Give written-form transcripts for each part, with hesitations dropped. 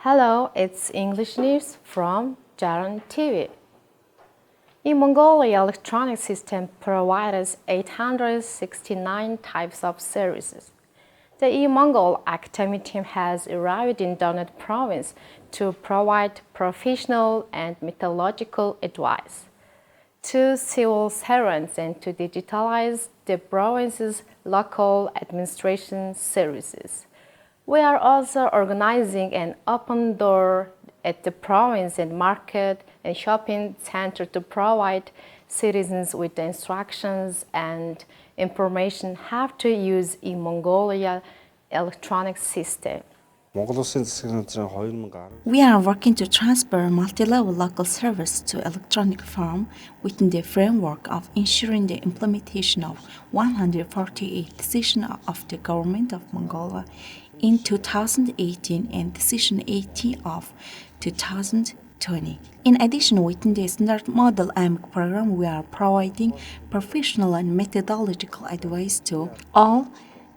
Hello, it's English news from Жаран TV. In Mongolia, electronic system provides 869 types of services. The e-Mongol academic team has arrived in Donetsk province to provide professional and methodological advice to civil servants and to digitalize the province's local administration services. We are also organizing an open door at the province and market and shopping center to provide citizens with the instructions and information how to use in Mongolia electronic system. We are working to transfer multi-level local service to electronic form within the framework of ensuring the implementation of 148 decisions of the government of Mongolia in 2018 and Decision 80 of 2020. In addition, within the Standard Model AMIC program, we are providing professional and methodological advice to all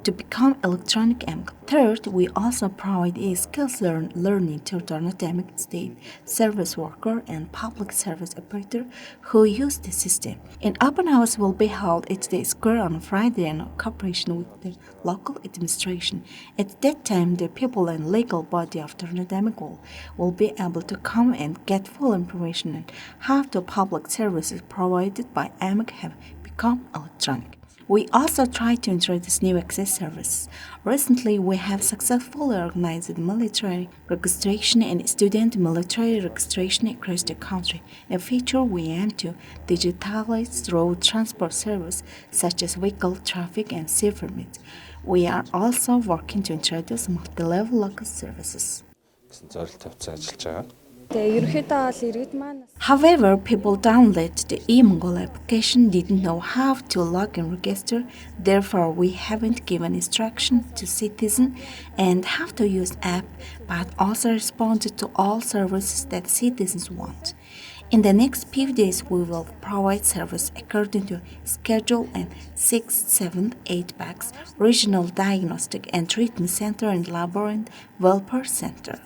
to become electronic AMIC. Third, we also provide a skills learning to dynamic state service worker and public service operator who use the system. An open house will be held at the square on Friday in cooperation with the local administration. At that time, the people and legal body of dynamic will be able to come and get full information on how the public services provided by AMIC have become electronic. We also try to introduce new access services. Recently, we have successfully organized military registration and student military registration across the country, a feature we aim to digitalize road transport service such as vehicle traffic and sea permits. We are also working to introduce multi-level local services. However, people download the e-Mongol application didn't know how to log and register, therefore we haven't given instruction to citizens and how to use app, but also responded to all services that citizens want. In the next few days, we will provide service according to schedule and 6, 7, 8 packs, regional diagnostic and treatment center and laboratory welfare center.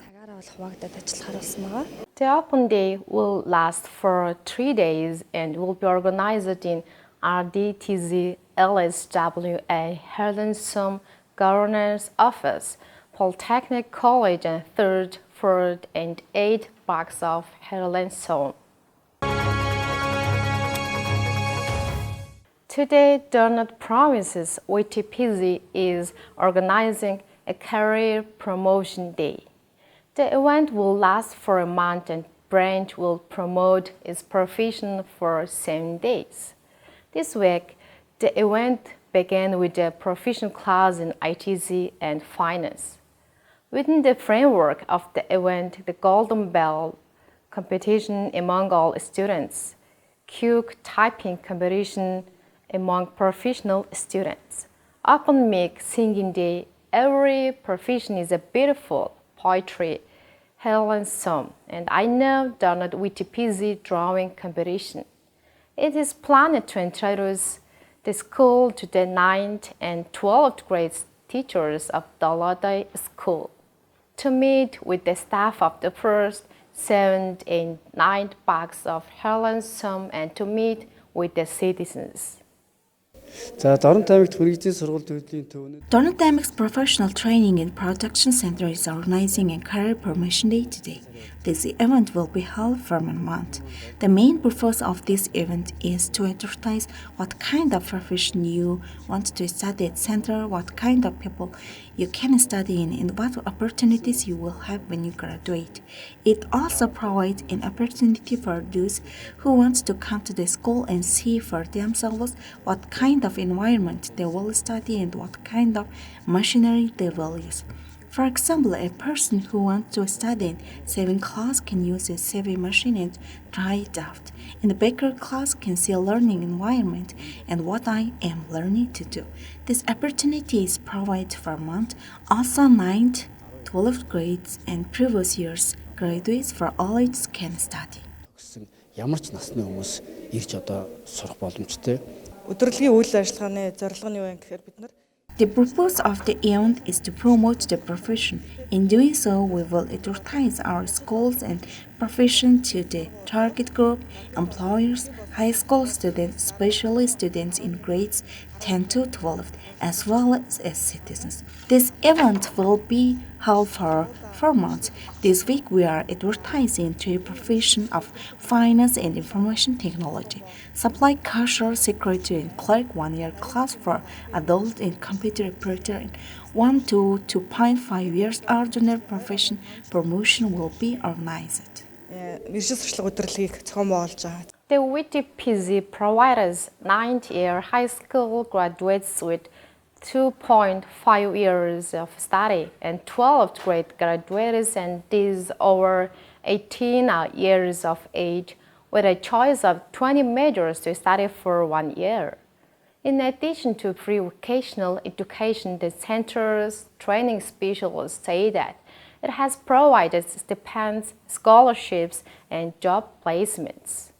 The open day will last for 3 days and will be organized in RDTZ LSWA Herlensum Governor's Office, Polytechnic College and 3rd, 4th and 8th blocks of Herlensum. Today, Donetsk Province's WTPZ is organizing a career promotion day. The event will last for a month and branch will promote its profession for 7 days. This week, the event began with a professional class in ITZ and finance. Within the framework of the event, the Golden Bell competition among all students, quick typing competition among professional students, open mic singing day, every profession is a beautiful poetry, Herlensum, and I know Donetsk WTPZ drawing competition. It is planned to introduce the school to the 9th and 12th grade teachers of Dolodai School, to meet with the staff of the 1st, 7th and 9th blocks of Herlensum and to meet with the citizens. Donetsk Professional Training and Production Center is organizing a career promotion day today. This event will be held for a month. The main purpose of this event is to advertise what kind of profession you want to study at center, what kind of people you can study in, and what opportunities you will have when you graduate. It also provides an opportunity for those who want to come to the school and see for themselves what kind of environment they will study and what kind of machinery they will use. For example, a person who wants to study in sewing class can use a sewing machine and try it out. In the baker class can see a learning environment and what I am learning to do. This opportunity is provided for a month. Also 9th, 12th grades and previous years graduates for all ages can study. Өдрөлгийн үйл ажиллагааны зорилго нь юу вэ гэхээр бид нар The purpose of the event is to promote the profession. In doing so, we will advertise our schools and profession to the target group, employers, high school students, especially students in grades 10 to 12, as well as citizens. This event will be held for 4 months. This week we are advertising the profession of finance and information technology, supply cashier, secretary, and clerk 1 year class for adult and computer operator, and 1 to 2.5 years ordinary profession promotion will be organized. Мэргэжил сурчлага удирдлагыг зохион байгуулж байгаа. The WTPZ provides 9th-year high school graduates with 2.5 years of study and 12th grade graduates and these over 18 years of age with a choice of 20 majors to study for 1 year. In addition to pre-vocational education, the center's training specialists say that it has provided stipends, scholarships, and job placements.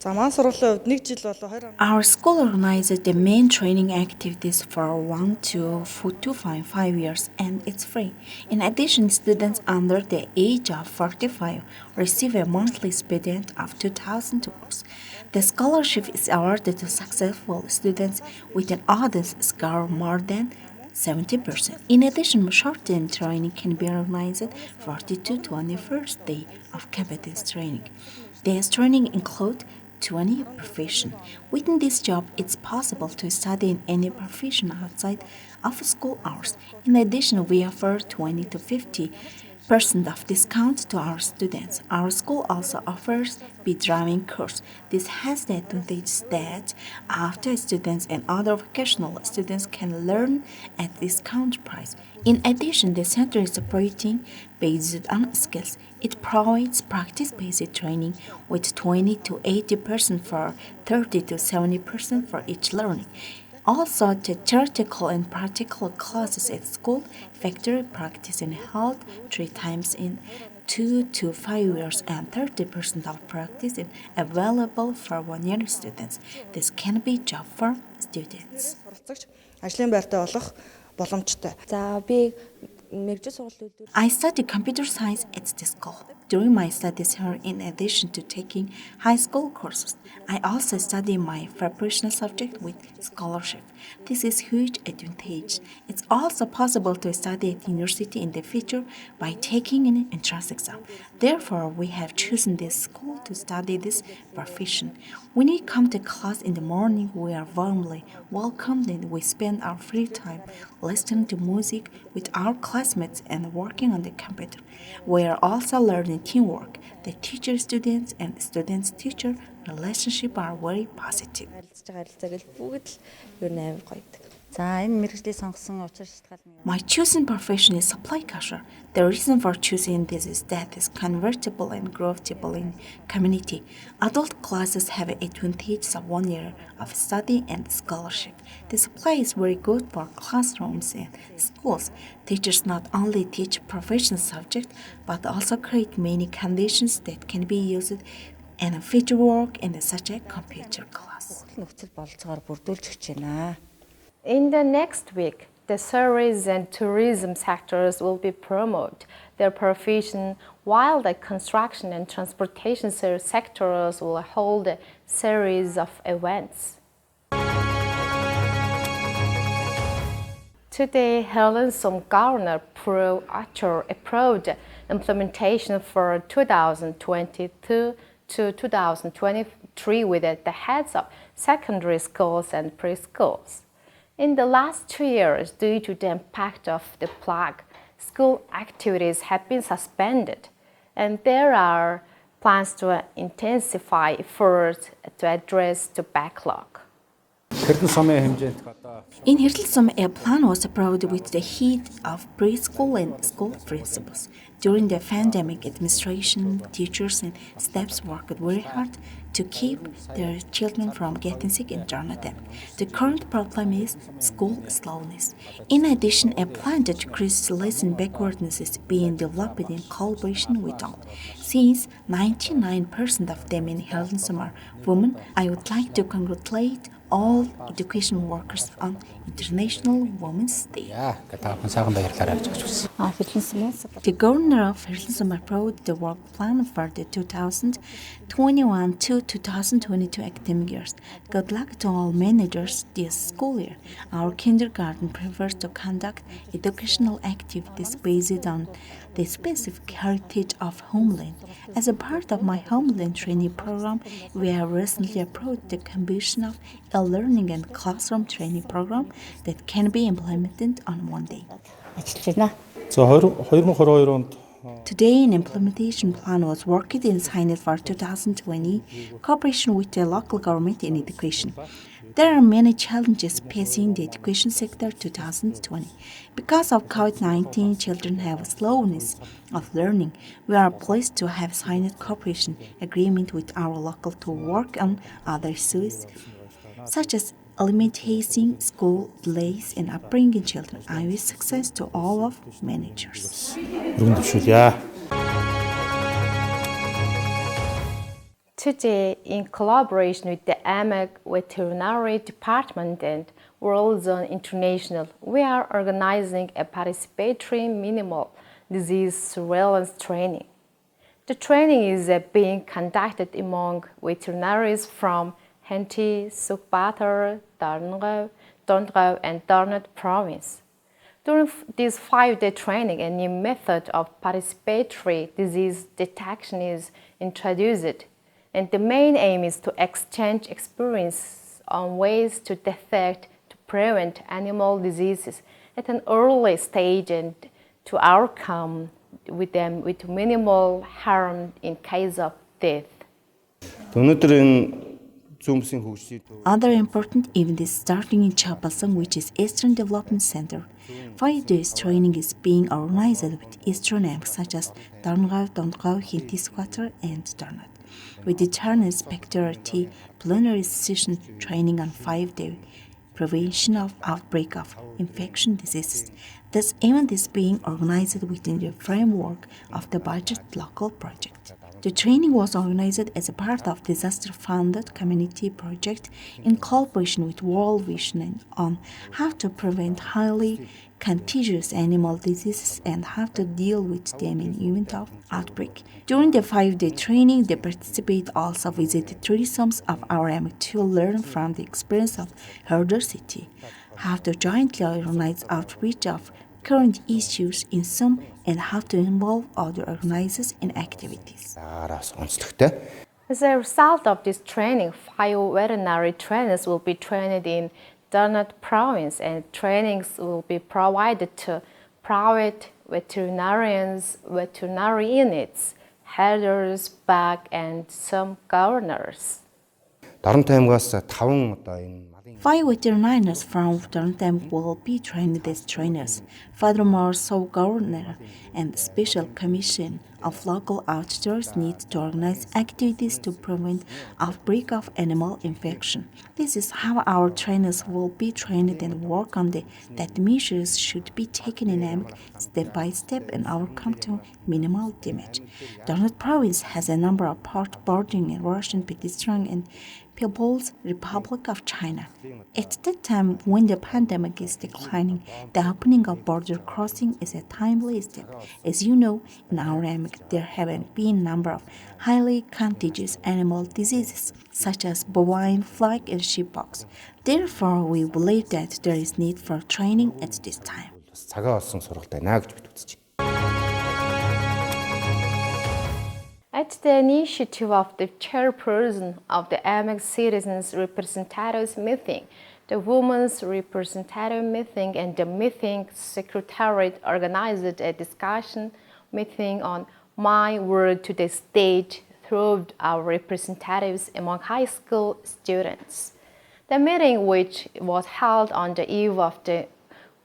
За маань сургуулийн хувьд 1 жил болоо 20 Our school organizes the main training activities for 1 to 5 years and it's free. In addition, students under the age of 45 receive a monthly stipend of 2,000 euros. The scholarship is awarded to successful students with an audience score more than 70%. In addition, short-term training can be organized 42 to 21st day of competence training. This training includes 20 professions. Within this job, it's possible to study in any profession outside of school hours. In addition, we offer 20 to 50% of discount to our students. Our school also offers driving course. This has the advantage that after students and other vocational students can learn at discount price. In addition, the center is operating based on skills. It provides practice-based training with 20 to 80% for 30 to 70% for each learning. Also, the theoretical and practical classes at school, factory practice and held 3 times in 2 to 5 years and 30% of practice is available for 1 year students. This can be job for students. суралцагч ажлын байртай болох боломжтой. За би мэргэжил сургуулийн үйлдвэр I study computer science at the school. During my studies here, in addition to taking high school courses, I also study my preparation subject with scholarship. This is huge advantage. It's also possible to study at university in the future by taking an entrance exam. Therefore, we have chosen this school to study this profession. When we come to class in the morning, we are warmly welcomed and we spend our free time listening to music with our classmates and working on the computer. We are also learning teamwork. The teacher-students and students-teacher relationship are very positive. харилцаж байгаа харилцаа гэл бүгд л ер нь амар гоё гэдэг. За энэ мэргэжлийг сонгосон учир шалтгаал нь My chosen profession is supply cashier. The reason for choosing this is that it's convertible and growable in community. Adult classes have advantages of 1 year of study and scholarship. The supply is very good for classrooms and schools. Teachers not only teach professional subjects but also create many conditions that can be used in a future work in such a computer class. нөхцөл бололцоогоор бүрдүүлж өгч байна. In the next week, the service and tourism sectors will be promoted their profession, while the construction and transportation sectors will hold a series of events. Today, Helen-sum Governor Pro Archer approved implementation for 2022 to 2023 with the heads of secondary schools and preschools. In the last 2 years, due to the impact of the plague, school activities have been suspended, and there are plans to intensify efforts to address the backlog. In Hirtelsum, a plan was approved with the head of preschool and school principals. During the pandemic, administration, teachers, and staffs worked very hard to keep their children from getting sick and during the pandemic. The current problem is school slowness. In addition, a plan to decrease lesson backwardness is being developed in collaboration with all. Since 99% of them in Hirtelsum are women, I would like to congratulate all education workers on International Women's Day. The governor of Hirlensum approved the work plan for the 2021 to 2022 academic years. Good luck to all managers this school year. Our kindergarten prefers to conduct educational activities based on the specific heritage of homeland. As a part of my homeland training program, we have recently approved the combination of e-learning and classroom training program that can be implemented on one day. За 2022 онд Today, an implementation plan was worked and signed for 2020, cooperation with the local government in education. There are many challenges facing the education sector 2020. Because of COVID-19, children have a slowness of learning. We are pleased to have signed cooperation agreement with our local to work on other issues, such as eliminating school delays and upbringing children. I wish success to all of managers. өргөн төвшүүлье. Today, in collaboration with the AMEC Veterinary Department and World Zone International, we are organizing a participatory minimal disease surveillance training. The training is being conducted among veterinaries from Henty, Sukbatar, Dongao, and Darnat province. During this 5-day training, a new method of participatory disease detection is introduced, and the main aim is to exchange experience on ways to detect, to prevent animal diseases at an early stage and to outcome with them with minimal harm in case of death. Өнөөдөр Zoom-ийн хөгжлийг Other important event is starting in Chapalsang, which is Eastern Development Center. 5 days training is being organized with Eastern AMCs such as Dongao, Henty, Squatter, and Darnat. With the turn inspector plenary session training on 5-day prevention of outbreak of infection diseases. This event is being organized within the framework of the budget local project. The training was organized as a part of disaster-funded community project in collaboration with World Vision on how to prevent highly contagious animal diseases and how to deal with them in event of outbreak. During the 5-day training, the participants also visited tourisms of our AMEC to learn from the experience of Herder City, how to jointly organize outreach of current issues in some and how to involve other organizers in activities. араас онцлогтой. As a result of this training, 5 veterinary trainers will be trained in Darnat province, and trainings will be provided to private veterinarians, veterinary units, herders, BAC, and some governors. Дарамт аймгаас 5 одоо энэ 5 veterinarians from Jarran.mn will be trained as trainers. Furthermore, sub-governor and special commission of local outdoors need to organize activities to prevent outbreak of animal infection. This is how our trainers will be trained and work on that measures should be taken in AMEC step by step and overcome to minimal damage. Darnat province has a number of port bordering in Russian pedestrian and People's Republic of China. At that time, when the pandemic is declining, the opening of border crossing is a timely step. As you know, in our AMEC, there have been a number of highly contagious animal diseases, such as bovine plague and sheeppox. Therefore, we believe that there is need for training at this time. цагаан олсон сургалт байна гэж бид үзэж байна. At the initiative of the chairperson of the AMEC Citizens Representatives Meeting, the Women's Representative Meeting and the Meeting Secretariat organized a discussion meeting on My Word to the State through our representatives among high school students. The meeting, which was held on the eve of the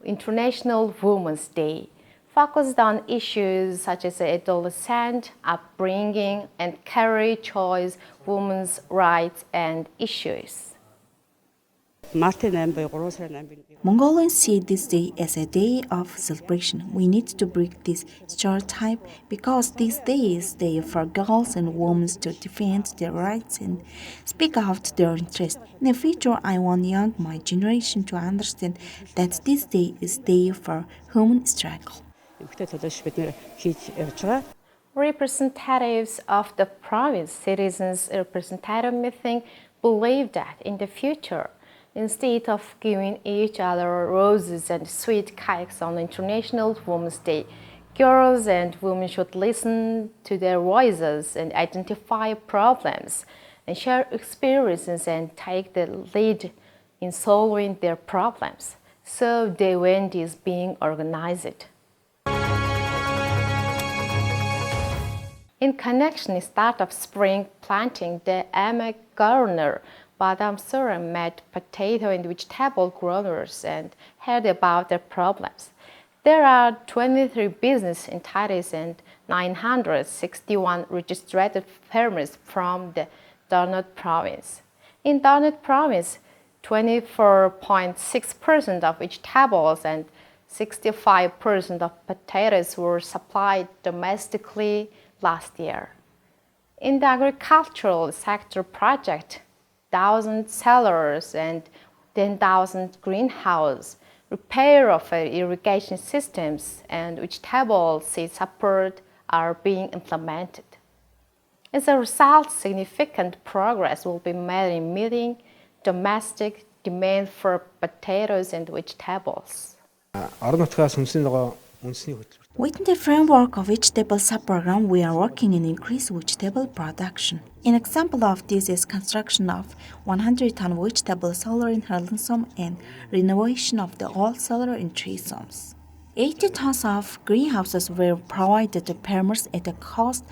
International Women's Day, focused on issues such as adolescent upbringing and career choice, women's rights, and issues. Mongolians see this day as a day of celebration. We need to break this stereotype because this day is day for girls and women to defend their rights and speak out their interests. In the future, I want my generation to understand that this day is day for human struggle. Representatives of the province citizens representative meeting believe that in the future, instead of giving each other roses and sweet cakes on International Women's Day, girls and women should listen to their voices and identify problems and share experiences and take the lead in solving their problems. So the event is being organized. In connection with start of spring planting, the Ama governor Badam Suram met potato and vegetable growers and heard about their problems. There are 23 business entities and 961 registered farmers from the Donut province. In Donut province, 24.6% of vegetables and 65% of potatoes were supplied domestically last year. In the agricultural sector project, 1,000 cellars and 10,000 greenhouses, repair of irrigation systems, and vegetable seed support are being implemented. As a result, significant progress will be made in meeting domestic demand for potatoes and vegetables. Within the framework of vegetable sub-program, we are working in increased vegetable production. An example of this is construction of 100-ton vegetable cellar in Harlinsom and renovation of the old cellar in Treesoms. 80 tons of greenhouses were provided to farmers at a cost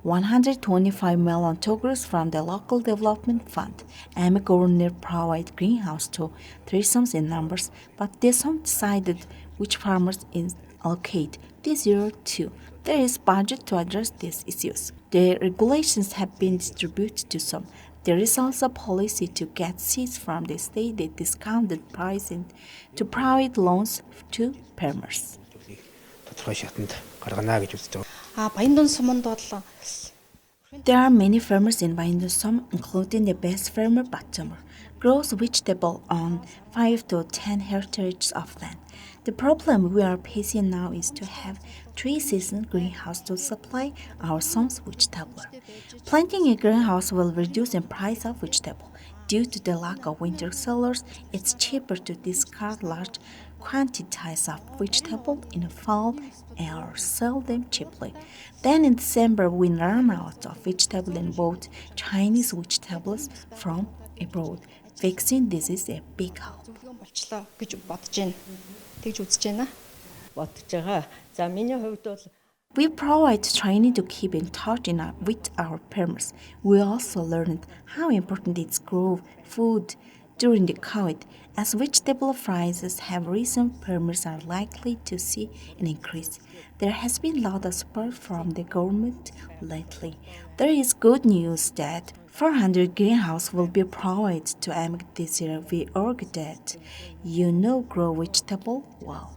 125 million Togris from the Local Development Fund. Ama governor provided greenhouse to Treesoms in numbers, but Treesoms decided which farmers is allocate. This year, too, there is budget to address these issues. The regulations have been distributed to some. There is also a policy to get seeds from the state at discounted price and to provide loans to farmers. There are many farmers in Bayindusam, including the best farmer Batamer, grows vegetable on 5 to 10 hectares of land. The problem we are facing now is to have 3-season greenhouse to supply our son's vegetable. Planting a greenhouse will reduce the price of vegetable. Due to the lack of winter cellars, it's cheaper to discard large quantities of vegetable in the fall or sell them cheaply. Then in December, we run out of vegetable and bought Chinese vegetables from abroad. Fixing this is a big help. We provide training to keep in touch with our farmers. We also learned how important it is to grow food during the COVID. As vegetable prices have risen, farmers are likely to see an increase. There has been a lot of support from the government lately. There is good news that 400 greenhouses will be provided to AMC this year. We urge that grow vegetable well.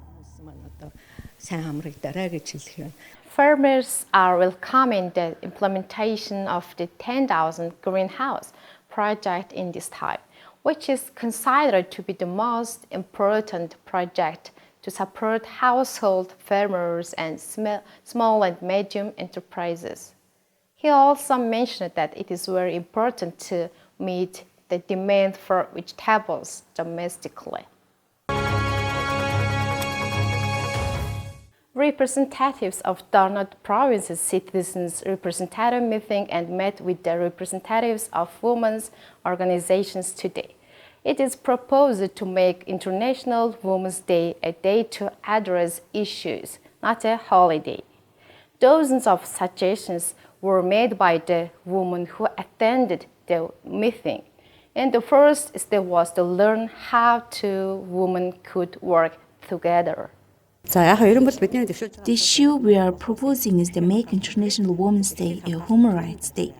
Farmers are welcoming the implementation of the 10,000 greenhouse project in this time, which is considered to be the most important project to support household farmers and small and medium enterprises. He also mentioned that it is very important to meet the demand for vegetables domestically. Representatives of Donut province's citizens representative meeting and met with the representatives of women's organizations today. It is proposed to make International Women's Day a day to address issues, not a holiday. Dozens of suggestions were made by the women who attended the meeting. And the first step was to learn how two women could work together. The issue we are proposing is to make International Women's Day a Human Rights Day.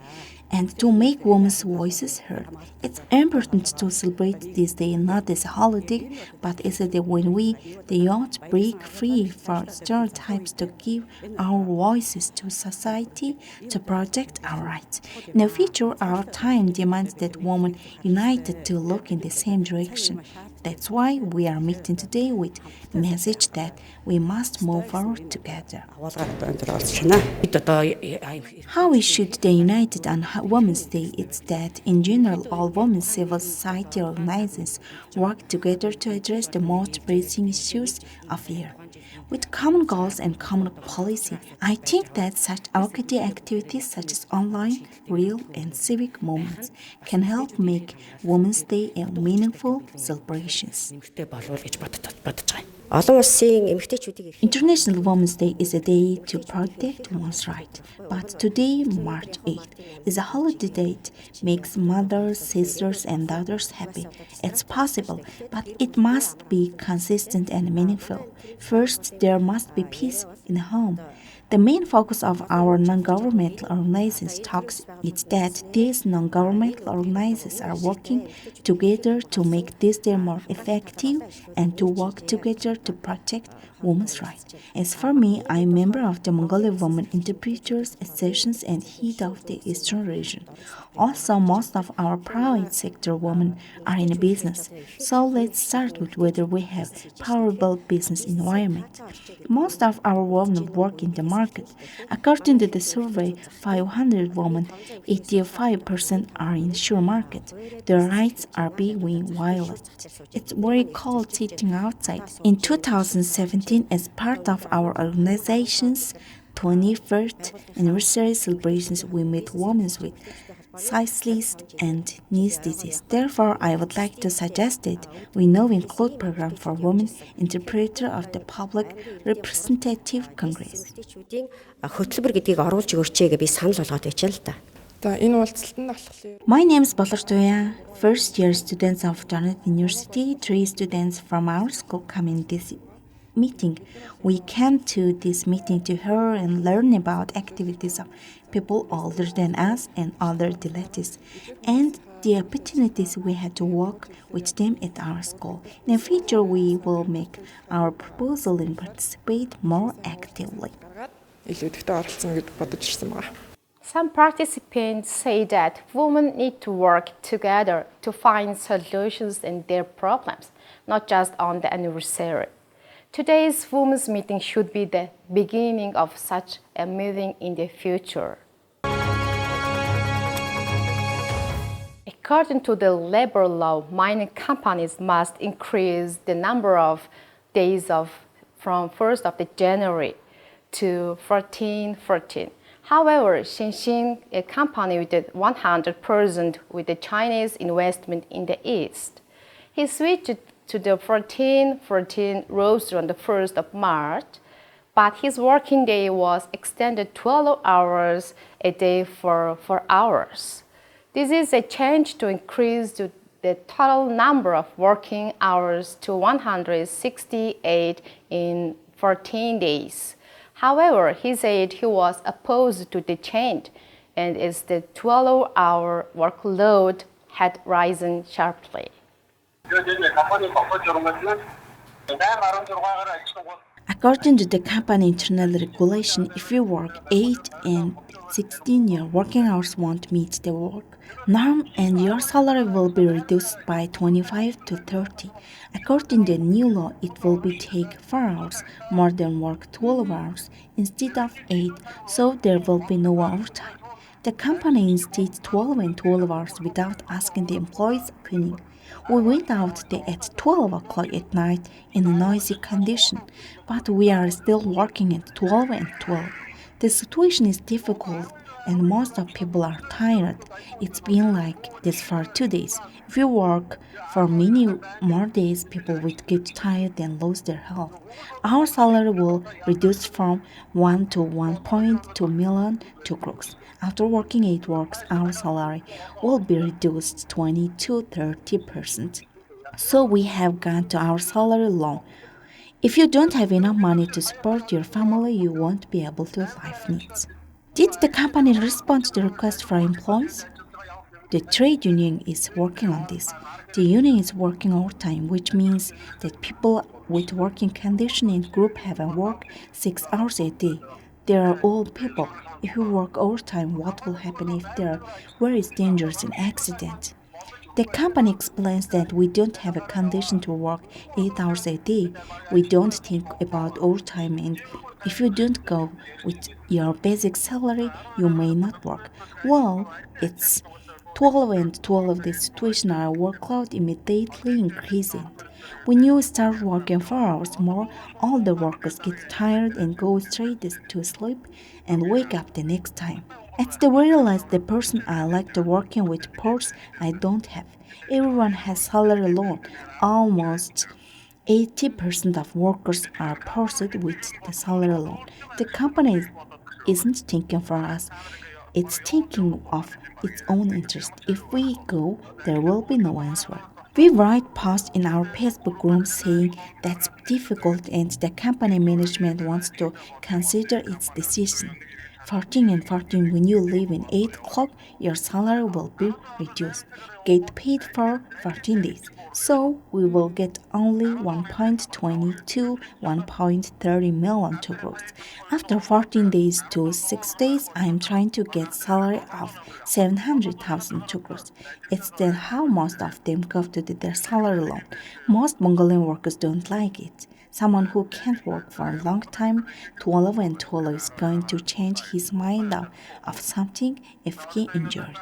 and to make women's voices heard. It's important to celebrate this day not as a holiday, but as a day when we, the youth, break free from stereotypes to give our voices to society to protect our rights. In the future, our time demands that women united to look in the same direction. That's why we are meeting today with a message that we must move forward together. How we should the United on Women's Day is that in general all women's civil society organizations work together to address the most pressing issues of the year. With common goals and common policy, I think that such allocated activities such as online, real, and civic movements can help make Women's Day a meaningful celebration. International Women's Day is a day to protect one's rights, but today, March 8th, is a holiday that makes mothers, sisters, and daughters happy. It's possible, but it must be consistent and meaningful. First, there must be peace in the home. The main focus of our non-governmental organizations talks is that these non-governmental organizations are working together to make this day more effective and to work together to protect women's rights. As for me, I am a member of the Mongolian Women Interpreters Association and head of the Eastern region. Also, most of our private sector women are in business. So let's start with whether we have powerful business environment. Most of our women work in the market. According to the survey, 500 women, 85% are in sure market. Their rights are being violated. It's very cold sitting outside. In 2017, as part of our organization's 21st anniversary celebrations, we met women with cyclist and knee disease. Therefore, I would like to suggest that we now include program for women interpreter of the Public Representative Congress. My name is Bolortoya. First year students of Jarran University, 3 students from our school come in this meeting. We came to this meeting to hear and learn about activities of people older than us and other relatives, and the opportunities we had to work with them at our school. In the future, we will make our proposal and participate more actively. Some participants say that women need to work together to find solutions in their problems, not just on the anniversary. Today's women's meeting should be the beginning of such a meeting in the future. According to the labor law, mining companies must increase the number of days from 1st of January to 14. However, Xinxin, a company with 100% with the Chinese investment in the East, he switched to the 14 rules on the 1st of March, but his working day was extended 12 hours a day for 4 hours. This is a change to increase the total number of working hours to 168 in 14 days. However, he said he was opposed to the change, and as the 12-hour workload had risen sharply. According to the company internal regulation, if you work 8 and 16 your working hours won't meet the work norm and your salary will be reduced by 25 to 30. According to the new law, it will be take 4 hours more than work 12 hours instead of 8, so there will be no overtime. The company instead 12 and 12 hours without asking the employee's opinion. We went out there at 12 o'clock at night in a noisy condition, but we are still working at 12 and 12. The situation is difficult and most of people are tired. It's been like this for 2 days. If you work for many more days, people will get tired and lose their health. Our salary will reduce from 1 to 1.2 million to gross. After working 8 works, our salary will be reduced 20 to 30%. So we have gone to our salary loan. If you don't have enough money to support your family, you won't be able to live needs. Did the company respond to the request for employees? The trade union is working on this. The union is working overtime, which means that people with working condition in group have to work 6 hours a day. They are all people. If you work overtime, what will happen if there are various dangers in accident? The company explains that we don't have a condition to work 8 hours a day. We don't think about overtime, and if you don't go with your basic salary, you may not work. Well, it's 12 and 12, the situation our workload immediately increasing. When you start working 4 hours more, all the workers get tired and go straight to sleep and wake up the next time. At the very least, the person I like to working with purse I don't have. Everyone has salary loan. Almost 80% of workers are pursued with the salary loan. The company isn't thinking for us. It's thinking of its own interest. If we go, there will be no answer. We write posts in our Facebook room saying that's difficult and the company management wants to consider its decision. 14 and 14, when you leave in 8 o'clock, your salary will be reduced. Get paid for 14 days. So we will get only 1.20 to 1.30 million to gross. After 14 days to 6 days, I am trying to get salary of 700,000 to gross. It's then how most of them go to their salary loan. Most Mongolian workers don't like it. Someone who can't work for a long time, 12 and 12 is going to change his mind of something if he injured.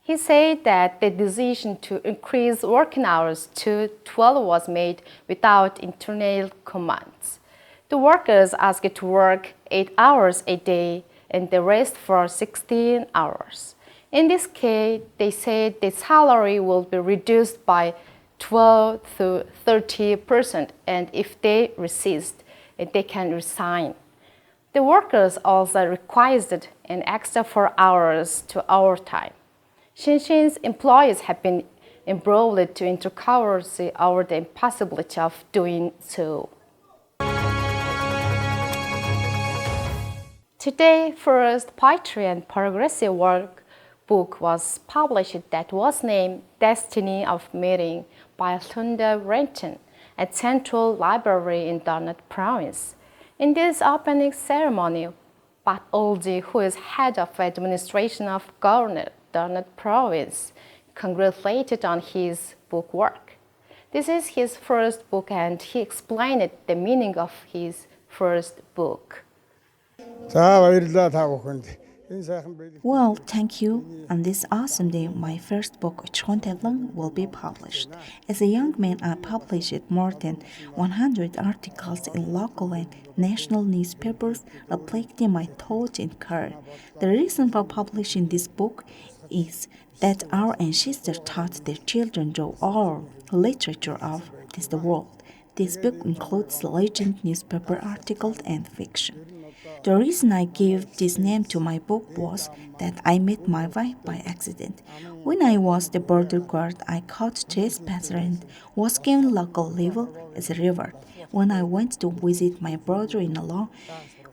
He said that the decision to increase working hours to 12 was made without internal commands. The workers asked to work 8 hours a day and the rest for 16 hours. In this case, they said the salary will be reduced by 12 to 30%, and if they resist, they can resign. The workers also requested an extra 4 hours to overtime. Shinshin's employees have been embroiled to controversy over the impossibility of doing so. Today, first poetry and progressive work book was published that was named Destiny of Meeting by Sunda Renton at Central Library in Donut Province. In this opening ceremony, Pat Olji, who is head of administration of Governor Donut Province, congratulated on his book work. This is his first book and he explained the meaning of his first book. Well, thank you. On this awesome day, my first book, Chontelung, will be published. As a young man, I published more than 100 articles in local and national newspapers reflecting my thoughts and career. The reason for publishing this book is that our ancestors taught their children through oral literature of this world. This book includes legend, newspaper articles, and fiction. The reason I gave this name to my book was that I met my wife by accident. When I was the border guard, I caught trespasser and was given local level as a reward. When I went to visit my brother-in-law,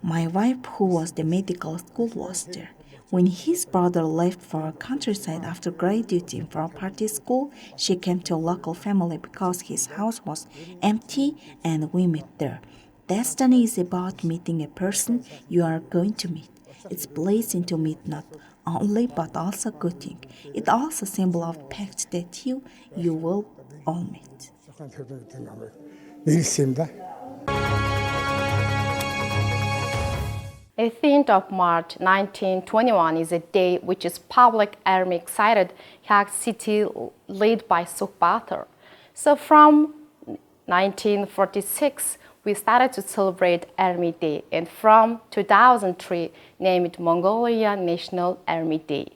my wife, who was the medical school, was there. When his brother left for countryside after graduating from party school, she came to a local family because his house was empty and we met there. Destiny is about meeting a person you are going to meet. It's blessing to meet not only but also good thing. It also symbol of pact that you will all meet. 18th of March 1921 is a day which is public army excited Hague city led by Sukbathar. So from 1946 we started to celebrate Army Day, and from 2003 named Mongolian National Army Day.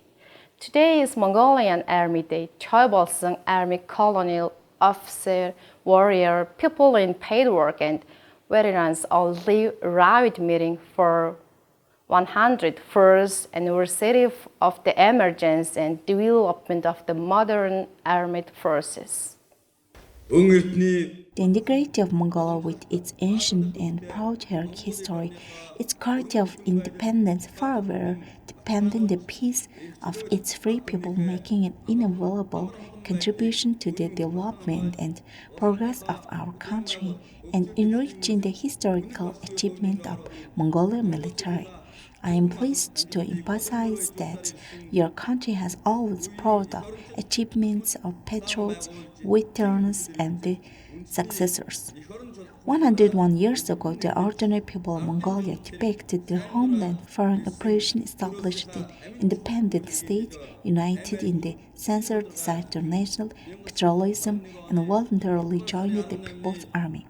Today is Mongolian Army Day. Choibolsung Army colonial officer, warrior, people in paid work, and veterans all live riot meeting for 101st anniversary of the emergence and development of the modern armed forces. The integrity of Mongolia with its ancient and proud history, its quality of independence forever depending the peace of its free people making an invaluable contribution to the development and progress of our country and enriching the historical achievement of Mongolian military. I am pleased to emphasize that your country has always proud of achievements of patriots, veterans, and the successors. 101 years ago, the ordinary people of Mongolia depicted their homeland foreign operation established an independent state united in the sincere desire to national patriotism and voluntarily joined the People's Army.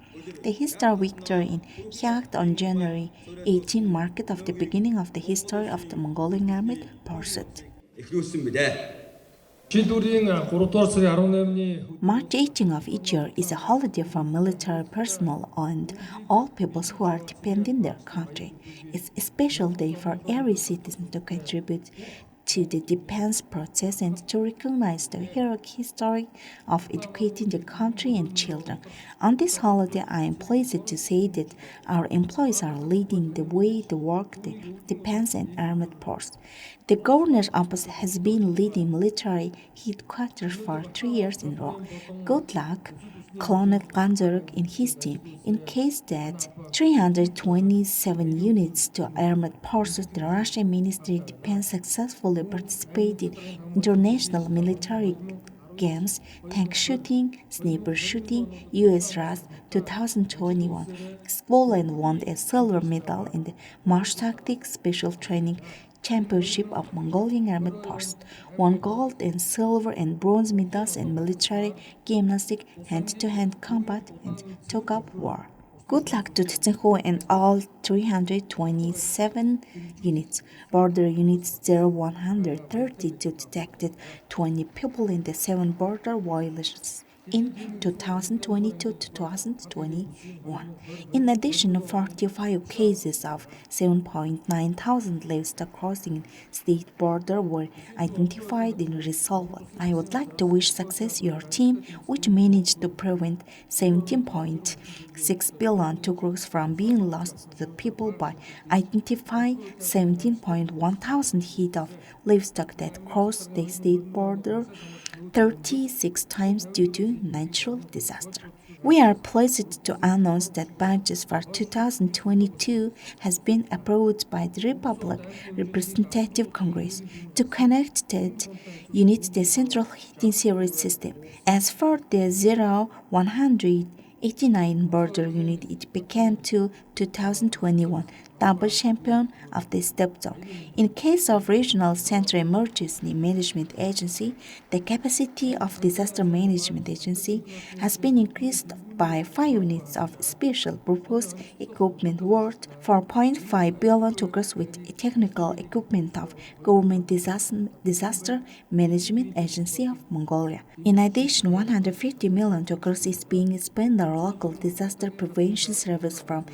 The historic victory in Hyak on January 18 marked of the beginning of the history of the Mongolian armed forces. March 18 of each year is a holiday for military personnel and all peoples who are defending their country. It's a special day for every citizen to contribute to the defense process and to recognize the heroic history of educating the country and children. On this holiday, I am pleased to say that our employees are leading the way to work the defense and armed force. The governor's office has been leading military headquarters for 3 years in a row. Good luck, Colonel Ganzaruk and his team. In case that 327 units to armed forces, the Russian Ministry of Defense successfully participated in international military games, tank shooting, sniper shooting, US RAS 2021. Poland won a silver medal in the March Tactics Special Training Championship of Mongolian Armed Forces, won gold and silver and bronze medals in military gymnastics, hand-to-hand combat, and took up war. Good luck to Tsenhu and all 327 units. Border Units 0132 detected 20 people in the 7 border violations in 2022 to 2021. In addition, 45 cases of 7.9 thousand livestock crossing state border were identified and resolved. I would like to wish success to your team, which managed to prevent 17.6 billion tugrus from being lost to the people by identifying 17.1 thousand head of livestock that crossed the state border 36 times due to natural disaster. We are pleased to announce that budget for 2022 has been approved by the Republic Representative Congress to connect that unit the central heating series system. As for the 0189 border unit, it became to 2021 double champion of the step zone. In case of Regional Center Emergency Management Agency, the capacity of Disaster Management Agency has been increased by 5 units of special purpose equipment worth 4.5 billion tugrus with technical equipment of Government Disaster Management Agency of Mongolia. In addition, 150 million tugrus is being spent on local disaster prevention service from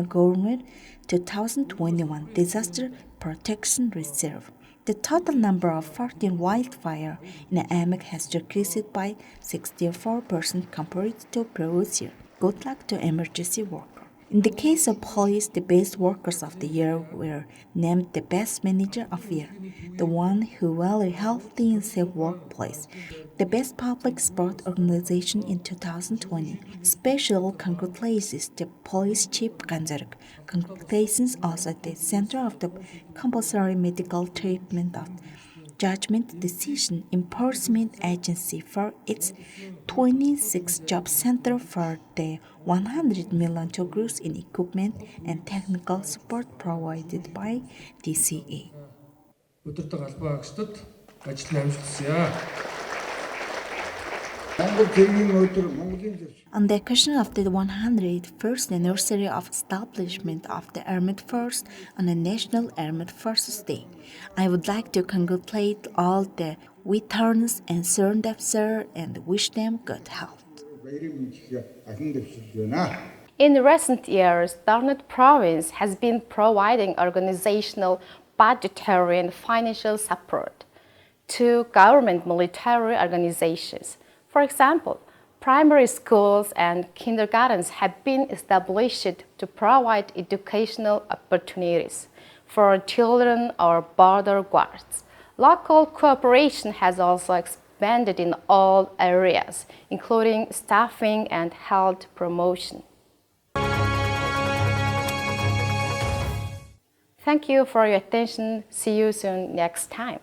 government 2021 Disaster Protection Reserve. The total number of 14 wildfires in Amek has decreased by 64% compared to previous year. Good luck to emergency workers. In the case of police, the best workers of the year were named the best manager of the year, the one who value healthy and safe workplace, the best public sport organization in 2020. Special congratulations to Police Chief Ganzaruk. Congratulations also at the center of the compulsory medical treatment of Judgment Decision Enforcement Agency for its 26 job center for the 100 million tugrus in equipment and technical support provided by DCA. Өдөртөг албаа агчдад ажлын амжилт хүсье. On the occasion of the 101st anniversary of establishment of the Armed Forces on the National Armed Forces Day, I would like to congratulate all the veterans and servant officers and wish them good health. In recent years, Darnot Province has been providing organizational, budgetary, and financial support to government military organizations. For example, Primary schools and kindergartens have been established to provide educational opportunities for children or border guards. Local cooperation has also expanded in all areas, including staffing and health promotion. Thank you for your attention. See you soon next time.